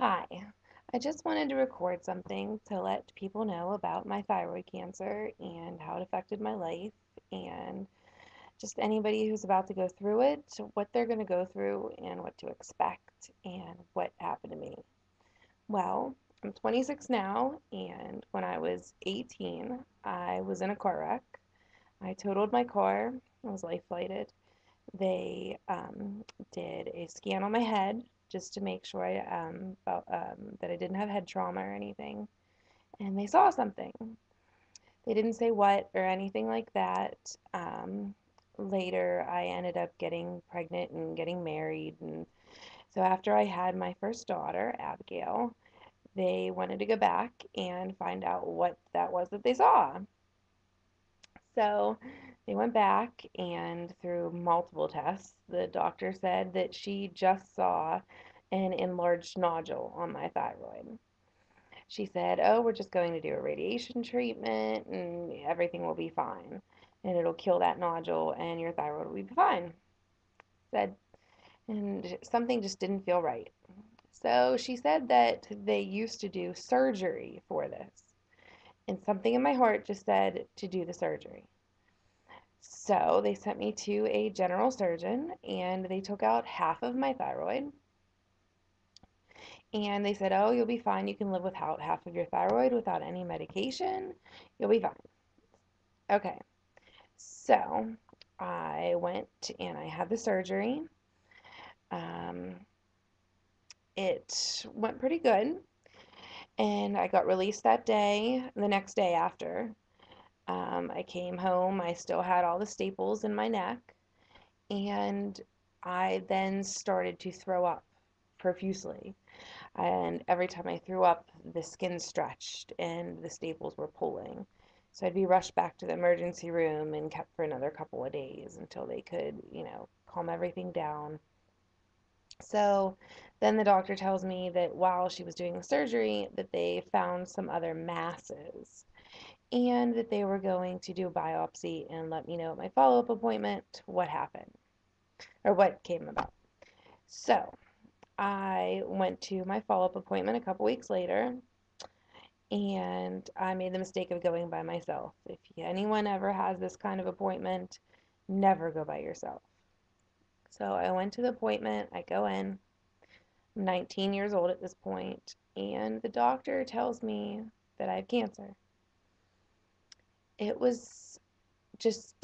Hi, I just wanted to record something to let people know about my thyroid cancer and how it affected my life, and just anybody who's about to go through it, what they're going to go through, and what to expect, and what happened to me. Well, I'm 26 now, and when I was 18, I was in a car wreck. I totaled my car, I was life flighted. They did a scan on my head just to make sure that I didn't have head trauma or anything. And they saw something. They didn't say what or anything like that. Later, I ended up getting pregnant and getting married. And so after I had my first daughter, Abigail, they wanted to go back and find out what that was that they saw. So they went back, and through multiple tests, the doctor said that she just saw an enlarged nodule on my thyroid. She said, "Oh, we're just going to do a radiation treatment and everything will be fine. And it'll kill that nodule and your thyroid will be fine." Said, and something just didn't feel right. So she said that they used to do surgery for this. And something in my heart just said to do the surgery. So they sent me to a general surgeon and they took out half of my thyroid. And they said, "Oh, you'll be fine. You can live without half of your thyroid without any medication. You'll be fine." Okay. So I went and I had the surgery. Um, it went pretty good. And I got released that day, the next day after. I came home. I still had all the staples in my neck. And I then started to throw up profusely. And every time I threw up, the skin stretched and the staples were pulling. So I'd be rushed back to the emergency room and kept for another couple of days until they could, calm everything down. So then the doctor tells me that while she was doing the surgery, that they found some other masses and that they were going to do a biopsy and let me know at my follow-up appointment what happened or what came about. So I went to my follow-up appointment a couple weeks later, and I made the mistake of going by myself. If anyone ever has this kind of appointment, never go by yourself. So I went to the appointment, I go in, I'm 19 years old at this point, and the doctor tells me that I have cancer. It was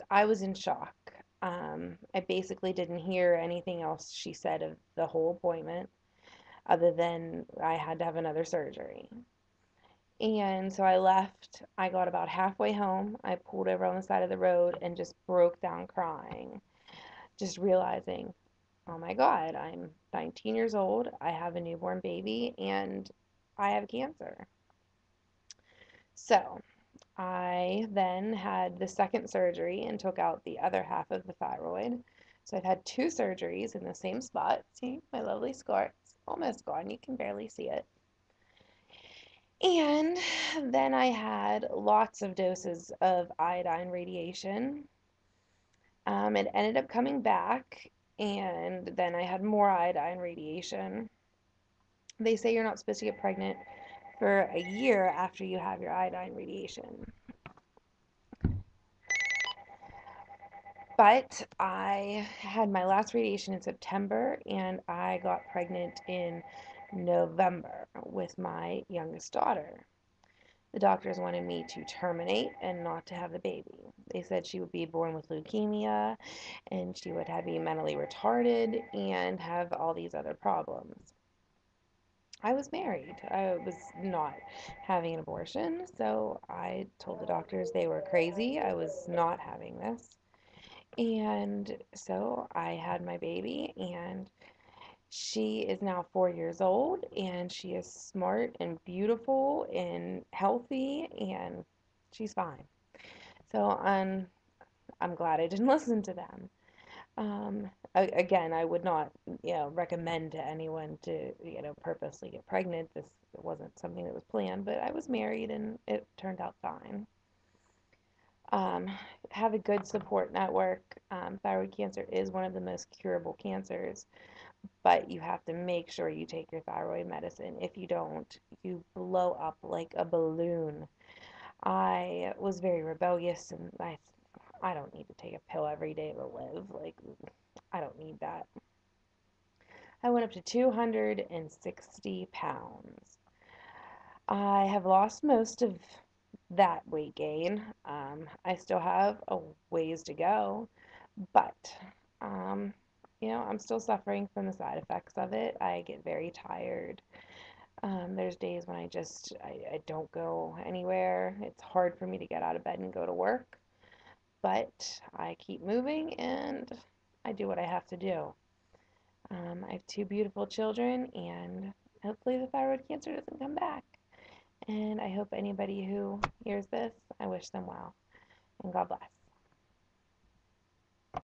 I was in shock. I basically didn't hear anything else she said of the whole appointment other than I had to have another surgery. And so I left. I got about halfway home. I pulled over on the side of the road and just broke down crying, just realizing, oh my God, I'm 19 years old. I have a newborn baby and I have cancer. So I then had the second surgery and took out the other half of the thyroid. So I've had two surgeries in the same spot. See my lovely scar? It's almost gone. You can barely see it. And then I had lots of doses of iodine radiation. It ended up coming back, and then I had more iodine radiation. They say you're not supposed to get pregnant for a year after you have your iodine radiation. But I had my last radiation in September, and I got pregnant in November with my youngest daughter. The doctors wanted me to terminate and not to have the baby. They said she would be born with leukemia and she would have be mentally retarded and have all these other problems. I was married. I was not having an abortion, so I told the doctors they were crazy. I was not having this. And so I had my baby, and she is now 4 years old, and she is smart and beautiful and healthy, and she's fine. So I'm glad I didn't listen to them. Again, I would not, recommend to anyone to, purposely get pregnant. This wasn't something that was planned, but I was married and it turned out fine. Um, have a good support network. Thyroid cancer is one of the most curable cancers, but you have to make sure you take your thyroid medicine. If you don't, you blow up like a balloon. I was very rebellious, and I don't need to take a pill every day to live. Like, I don't need that. I went up to 260 pounds. I have lost most of that weight gain. I still have a ways to go, but um, I'm still suffering from the side effects of it. I get very tired. There's days when I don't go anywhere. It's hard for me to get out of bed and go to work, but I keep moving and I do what I have to do. I have two beautiful children, and hopefully the thyroid cancer doesn't come back. And I hope anybody who hears this, I wish them well. And God bless.